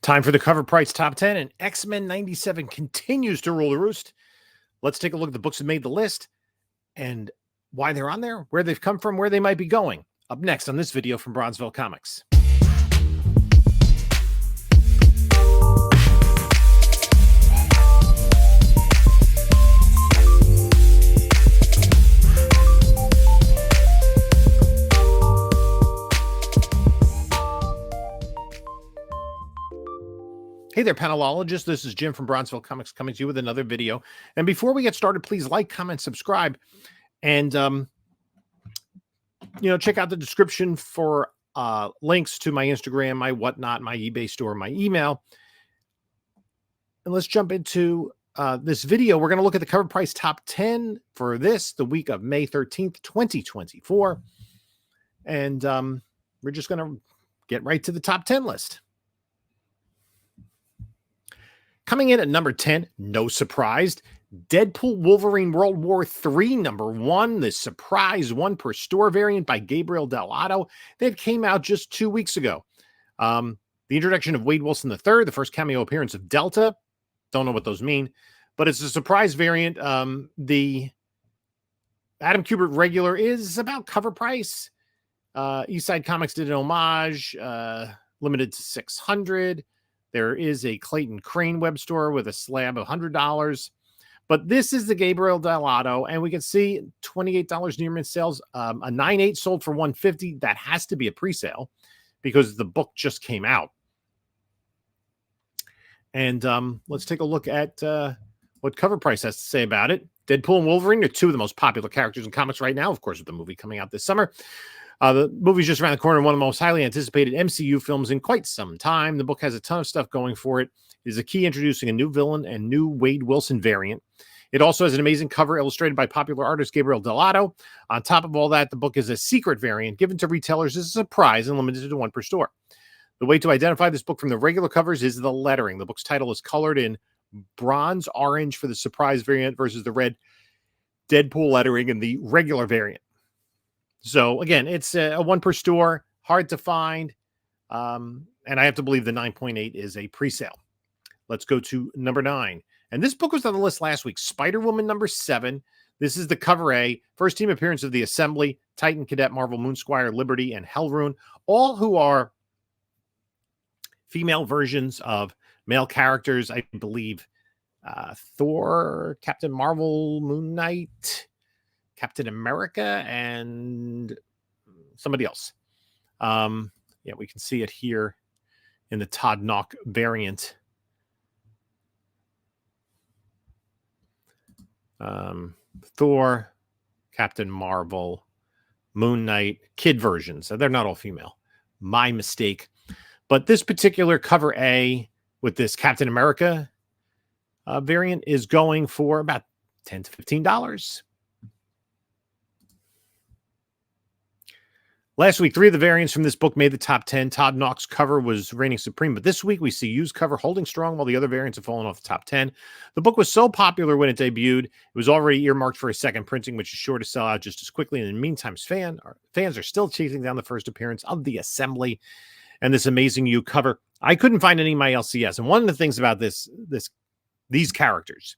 Time for the Covrprice Top 10, and X-Men 97 continues to rule the roost. Let's take a look at the books that made the list and why they're on there, where they've come from, where they might be going. Up next on this video from Bronzeville Comics. Hey there, panelologists. This is Jim from Bronzeville Comics coming to you with another video. And before we get started, please like, comment, subscribe, and check out the description for links to my Instagram, my whatnot, my eBay store, my email. And let's jump into this video. We're going to look at the Covrprice Top 10 for the week of May 13th, 2024. And we're just going to get right to the top 10 list. Coming in at number 10, no surprise, Deadpool Wolverine World War III, number 1, the surprise one per store variant by Gabriel Dell'Otto that came out just 2 weeks ago. The introduction of Wade Wilson III, the first cameo appearance of Delta. Don't know what those mean, but it's a surprise variant. The Adam Kubert regular is about cover price. Eastside Comics did an homage, limited to 600. There is a Clayton Crane web store with a slab of $100. But this is the Gabriel Dell'Otto, and we can see $28 near mint sales. A 9.8 sold for $150. That has to be a pre-sale because the book just came out. And let's take a look at what Covrprice has to say about it. Deadpool and Wolverine are two of the most popular characters in comics right now, of course, with the movie coming out this summer. The movie's just around the corner, one of the most highly anticipated MCU films in quite some time. The book has a ton of stuff going for it. It is a key introducing a new villain and new Wade Wilson variant. It also has an amazing cover illustrated by popular artist Gabriel Dell'Otto. On top of all that, the book is a secret variant given to retailers as a surprise and limited to one per store. The way to identify this book from the regular covers is the lettering. The book's title is colored in bronze orange for the surprise variant versus the red Deadpool lettering in the regular variant. So, again, it's a one per store, hard to find, and I have to believe the 9.8 is a pre-sale. Let's go to number 9. And this book was on the list last week, Spider-Woman number 7. This is the cover A, first team appearance of the Assembly, Titan Cadet, Marvel, Moonsquire, Liberty, and Hellrune, all who are female versions of male characters, I believe. Thor, Captain Marvel, Moon Knight, Captain America, and somebody else. Yeah, we can see it here in the Todd Nauck variant. Thor, Captain Marvel, Moon Knight, kid versions. So they're not all female. My mistake. But this particular cover A with this Captain America variant is going for about $10 to $15. Last week, 3 of the variants from this book made the top 10. Todd Nauck's cover was reigning supreme, but this week we see used cover holding strong while the other variants have fallen off the top 10. The book was so popular when it debuted, it was already earmarked for a second printing, which is sure to sell out just as quickly. And in the meantime, fans are still chasing down the first appearance of the Assembly and this amazing U cover. I couldn't find any in my LCS, and one of the things about these characters,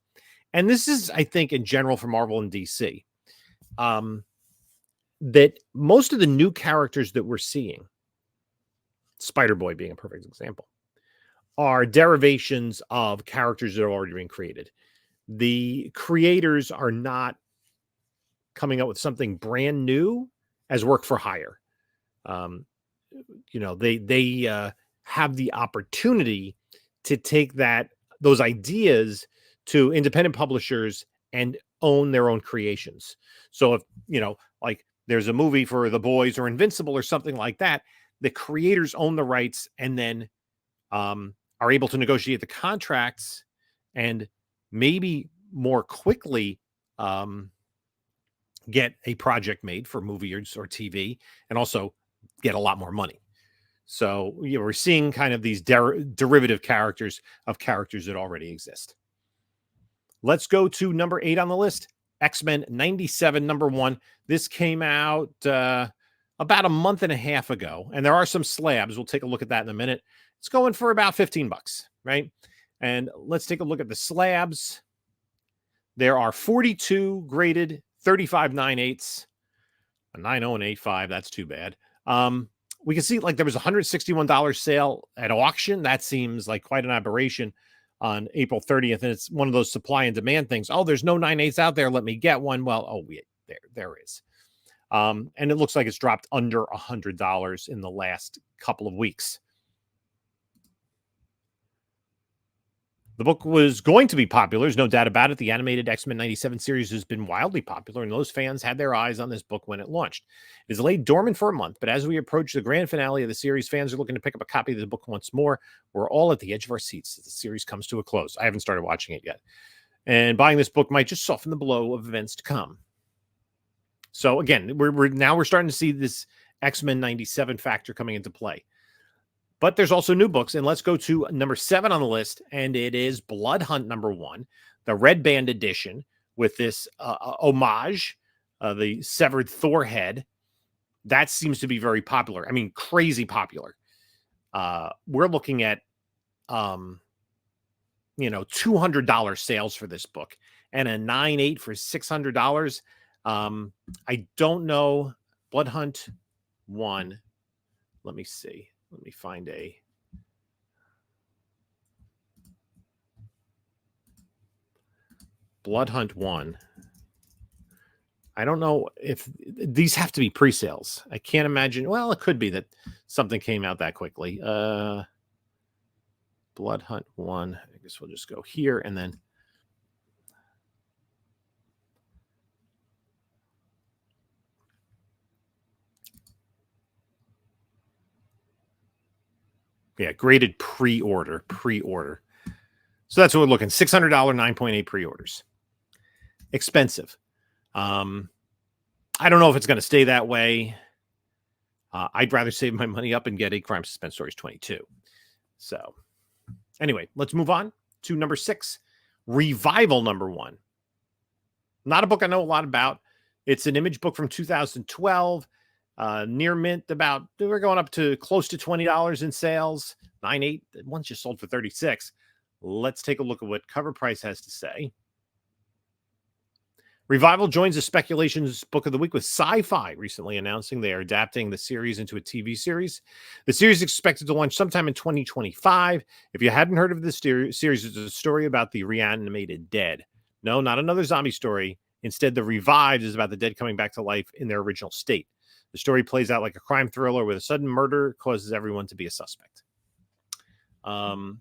and this is, I think, in general for Marvel and DC, that most of the new characters that we're seeing, Spider-Boy being a perfect example, are derivations of characters that are already being created. The creators are not coming up with something brand new as work for hire. They have the opportunity to take those ideas to independent publishers and own their own creations. So if, like, there's a movie for The Boys or Invincible or something like that, the creators own the rights and then are able to negotiate the contracts and maybe more quickly get a project made for movies or TV and also get a lot more money. So we're seeing kind of these derivative characters of characters that already exist. Let's go to number 8 on the list. X-Men 97, number 1. This came out about a month and a half ago, and there are some slabs. We'll take a look at that in a minute. It's going for about 15 bucks, right? And let's take a look at the slabs. There are 42 graded 35 9/8, a 90 and 85. That's too bad. We can see like there was a $161 sale at auction. That seems like quite an aberration on April 30th. And it's one of those supply and demand things. Oh, there's no 9/8 out there. Let me get one. Well, oh, there is. And it looks like it's dropped under $100 in the last couple of weeks. The book was going to be popular. There's no doubt about it. The animated X-Men 97 series has been wildly popular, and those fans had their eyes on this book when it launched. It is laid dormant for a month, but as we approach the grand finale of the series, fans are looking to pick up a copy of the book once more. We're all at the edge of our seats as the series comes to a close. I haven't started watching it yet. And buying this book might just soften the blow of events to come. So again, we're starting to see this X-Men 97 factor coming into play. But there's also new books, and let's go to number 7 on the list, and it is Blood Hunt #1, the Red Band edition with this homage, the severed Thor head. That seems to be very popular. I mean, crazy popular. We're looking at, $200 sales for this book, and a 9/8 for $600. I don't know. Blood Hunt 1. Let me see. Let me find a Blood Hunt 1. I don't know if these have to be pre-sales. I can't imagine. Well, it could be that something came out that quickly. Blood Hunt 1. I guess we'll just go here and then. Yeah, graded pre-order. So that's what we're looking. $600 9.8 pre-orders. Expensive. I don't know if it's going to stay that way. I'd rather save my money up and get a Crime Suspense Stories 22. So anyway, let's move on to number 6, Revival #1. Not a book I know a lot about. It's an Image book from 2012. Near mint, we're going up to close to $20 in sales. 9/8. One's just sold for $36. Let's take a look at what Covrprice has to say. Revival joins the Speculations Book of the Week with Sci-Fi recently announcing they are adapting the series into a TV series. The series is expected to launch sometime in 2025. If you hadn't heard of this series, it's a story about the reanimated dead. No, not another zombie story. Instead, The Revived is about the dead coming back to life in their original state. The story plays out like a crime thriller where a sudden murder causes everyone to be a suspect. And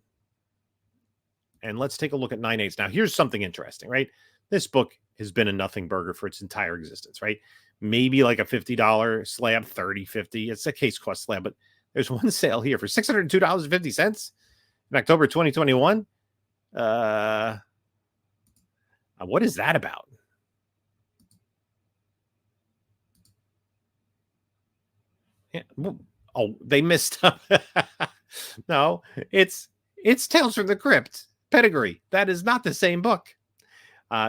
let's take a look at 9/8. Now, here's something interesting, right? This book has been a nothing burger for its entire existence, right? Maybe like a $50 slab, 30, 50. It's a case cost slab, but there's one sale here for $602.50 in October 2021. What is that about? Yeah. Oh, they missed up. No, it's Tales from the Crypt Pedigree. That is not the same book.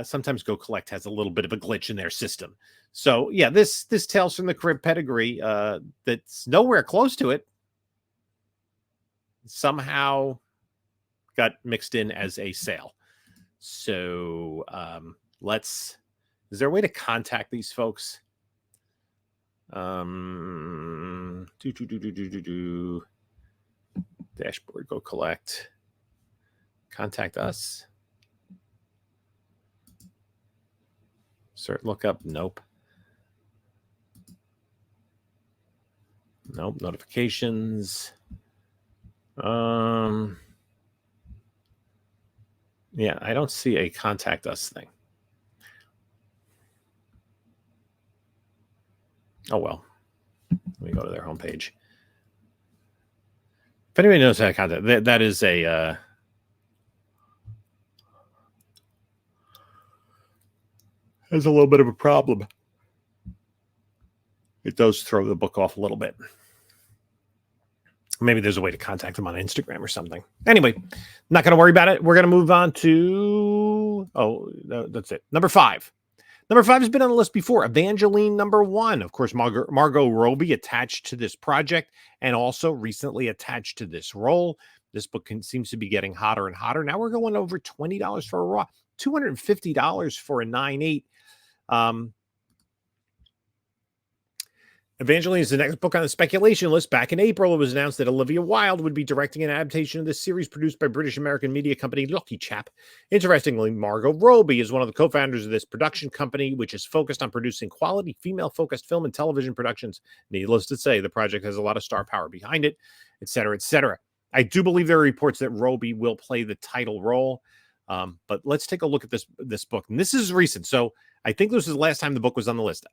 Sometimes Go Collect has a little bit of a glitch in their system. So yeah, this Tales from the Crypt Pedigree, that's nowhere close to it, somehow got mixed in as a sale. So is there a way to contact these folks? Dashboard, Go Collect, contact us. Cert lookup, nope. Notifications. Yeah, I don't see a contact us thing. Oh, well. Let me go to their homepage. If anybody knows how to contact, that is a... has a little bit of a problem. It does throw the book off a little bit. Maybe there's a way to contact them on Instagram or something. Anyway, not going to worry about it. We're going to move on to... Oh, no, that's it. Number 5. Number 5 has been on the list before. Evangeline #1. Of course, Margot Robbie attached to this project and also recently attached to this role. This book seems to be getting hotter and hotter. Now we're going over $20 for a raw, $250 for a 9/8. Evangeline is the next book on the speculation list. Back in April, it was announced that Olivia Wilde would be directing an adaptation of this series produced by British-American media company Lucky Chap. Interestingly, Margot Robbie is one of the co-founders of this production company, which is focused on producing quality female-focused film and television productions. Needless to say, the project has a lot of star power behind it, etc., etc. I do believe there are reports that Robbie will play the title role, but let's take a look at this book. And this is recent, so I think this is the last time the book was on the list.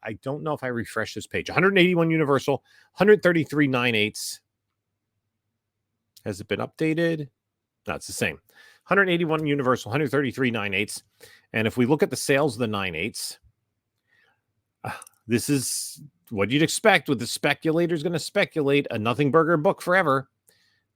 I don't know if I refresh this page. 181 Universal, 133 9/8. Has it been updated? No, it's the same. 181 Universal, 133 9/8. And if we look at the sales of the 9/8, this is what you'd expect with the speculators going to speculate. A nothing burger book forever,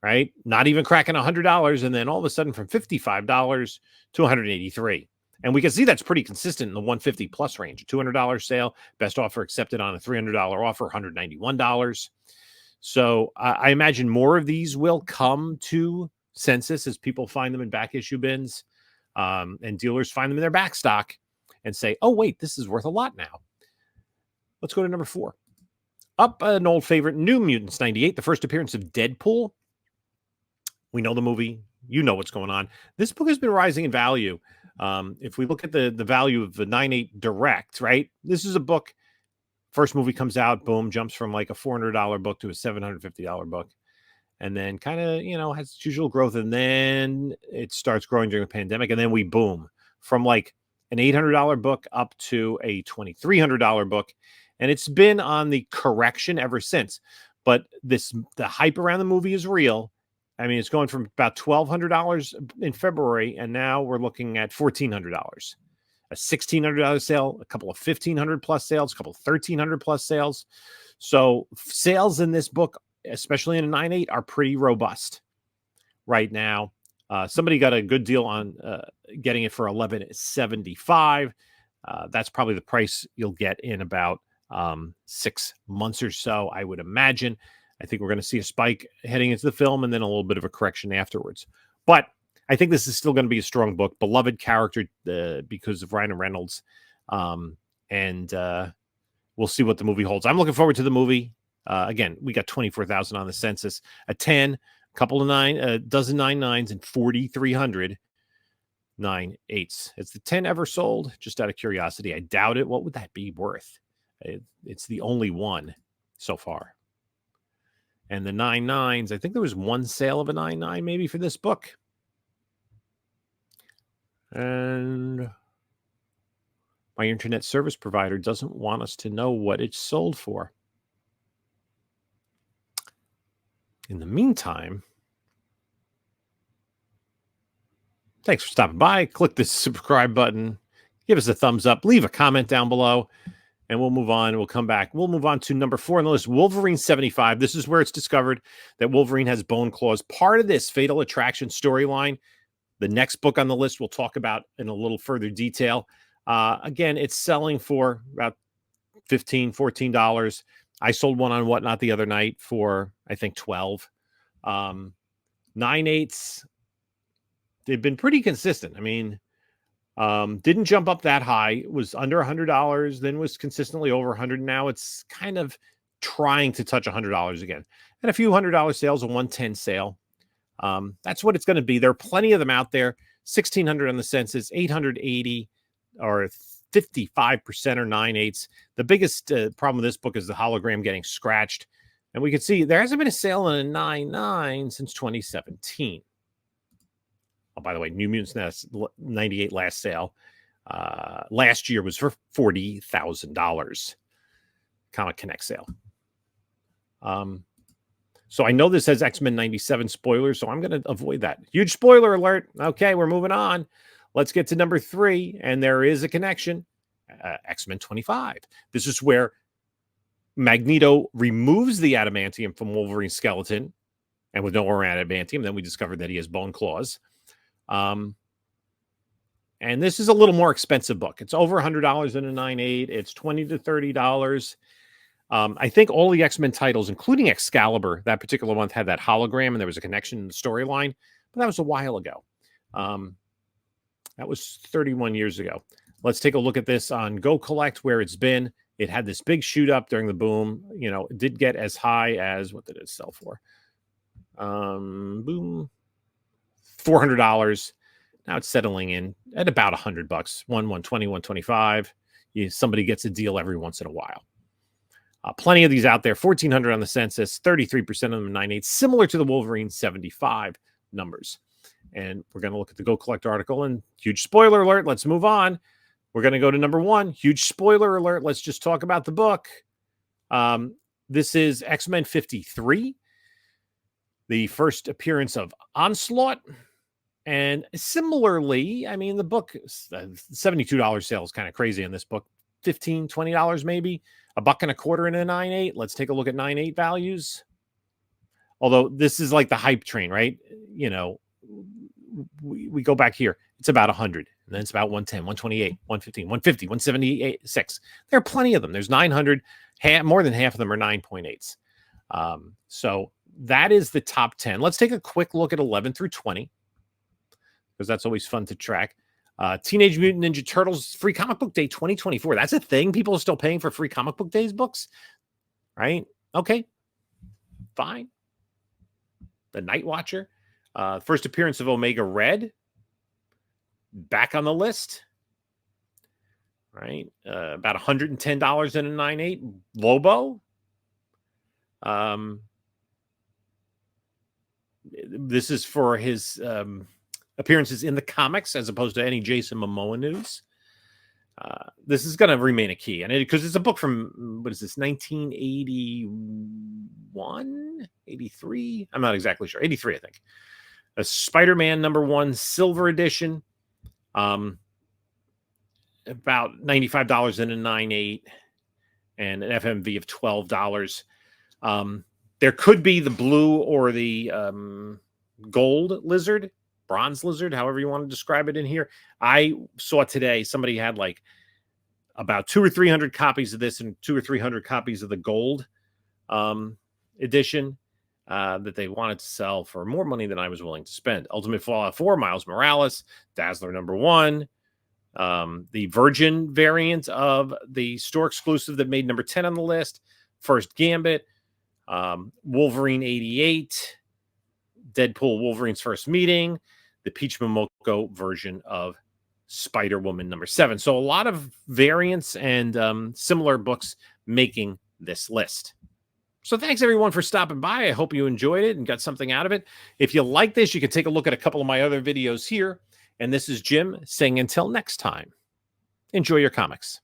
right? Not even cracking $100, and then all of a sudden from $55 to $183. And we can see that's pretty consistent in the 150 plus range. $200 sale, best offer accepted on a $300 offer, $191. So I imagine more of these will come to Census as people find them in back issue bins, and dealers find them in their back stock and say, oh, wait, this is worth a lot now. Let's go to number 4. Up an old favorite, New Mutants 98, the first appearance of Deadpool. We know the movie. You know what's going on. This book has been rising in value. If we look at the value of the 9/8 direct, right? This is a book. First movie comes out, boom, jumps from like a $400 book to a $750 book. And then kind of, has its usual growth. And then it starts growing during the pandemic. And then we boom from like an $800 book up to a $2,300 book. And it's been on the correction ever since. But the hype around the movie is real. I mean, it's going from about $1,200 in February, and now we're looking at $1,400. A $1,600 sale, a couple of $1,500 plus sales, a couple of $1,300 plus sales. So sales in this book, especially in a 9/8, are pretty robust right now. Somebody got a good deal on getting it for $11.75. That's probably the price you'll get in about 6 months or so, I would imagine. I think we're going to see a spike heading into the film and then a little bit of a correction afterwards. But I think this is still going to be a strong book. Beloved character because of Ryan Reynolds. And we'll see what the movie holds. I'm looking forward to the movie. Again, we got 24,000 on the Census. A 10, a couple of 9, a dozen 9/9s, and 4,300 9/8s. It's the 10 ever sold? Just out of curiosity. I doubt it. What would that be worth? It's the only one so far. And the 9/9s, I think there was one sale of a 9/9 maybe for this book. And my internet service provider doesn't want us to know what it's sold for. In the meantime, thanks for stopping by. Click the subscribe button. Give us a thumbs up. Leave a comment down below. And we'll move on. We'll come back. We'll move on to number 4 on the list, Wolverine 75. This is where it's discovered that Wolverine has bone claws. Part of this Fatal Attraction storyline. The next book on the list we'll talk about in a little further detail. Again, it's selling for about $15, $14. I sold one on Whatnot the other night for, I think, $12. 9/8s, they've been pretty consistent. I mean, didn't jump up that high. It was under $100, then was consistently over $100. Now it's kind of trying to touch $100 again. And a few $100 sales, a 110 sale. That's what it's going to be. There are plenty of them out there. 1,600 on the Census, 880 or 55% or 9/8. The biggest problem with this book is the hologram getting scratched. And we can see there hasn't been a sale on a 9/9 since 2017. Oh, by the way, New Mutants 98 last sale. Last year was for $40,000. Comic Connect sale. So I know this has X-Men 97 spoilers, so I'm going to avoid that. Huge spoiler alert. Okay, we're moving on. Let's get to number 3, and there is a connection. X-Men 25. This is where Magneto removes the adamantium from Wolverine's skeleton, and with no more adamantium, then we discovered that he has bone claws. And this is a little more expensive book. It's over $100 in a 9.8. It's $20 to $30. I think all the X-Men titles, including Excalibur, that particular month had that hologram and there was a connection in the storyline, but that was a while ago. That was 31 years ago. Let's take a look at this on Go Collect, where it's been. It had this big shoot up during the boom. You know, it did get as high as, what did it sell for? Boom. $400. Now it's settling in at about $100. 120, 125. Somebody gets a deal every once in a while. Plenty of these out there. 1,400 on the census. 33% of them 9.8, similar to the Wolverine 75 numbers. And we're going to look at the Go Collect article. And huge spoiler alert. Let's move on. We're going to go to number 1. Huge spoiler alert. Let's just talk about the book. This is X-Men 53, the first appearance of Onslaught. And similarly, I mean, the book, $72 sale is kind of crazy in this book. $15, $20 maybe. $1.25 in a 9.8. Let's take a look at 9.8 values. Although this is like the hype train, right? You know, we go back here. It's about 100. And then it's about 110, 128, 115, 150, 176. There are plenty of them. There's 900. More than half of them are 9.8s. So that is the top 10. Let's take a quick look at 11 through 20, because that's always fun to track. Teenage Mutant Ninja Turtles Free Comic Book Day 2024. That's a thing. People are still paying for Free Comic Book Days books, right? Okay, fine. The Night Watcher. First appearance of Omega Red. Back on the list. Right? About $110 in a 9.8. Lobo. This is for his appearances in the comics as opposed to any Jason Momoa news. This is going to remain a key, and because it's a book from, what is this, 1981, 83? I'm not exactly sure. 83, I think. A Spider-Man #1 silver edition. About $95 in a 9.8 and an FMV of $12. There could be the blue or the gold lizard, bronze lizard, however you want to describe it in here. I saw today somebody had like about 200 or 300 copies of this and 200 or 300 copies of the gold edition that they wanted to sell for more money than I was willing to spend. Ultimate Fallout 4, Miles Morales, Dazzler #1, the Virgin variant of the store exclusive that made number 10 on the list, First Gambit, Wolverine 88, Deadpool Wolverine's First Meeting, the Peach Momoko version of Spider-Woman #7. So a lot of variants and similar books making this list. So thanks everyone for stopping by. I hope you enjoyed it and got something out of it. If you like this, you can take a look at a couple of my other videos here. And this is Jim saying until next time, enjoy your comics.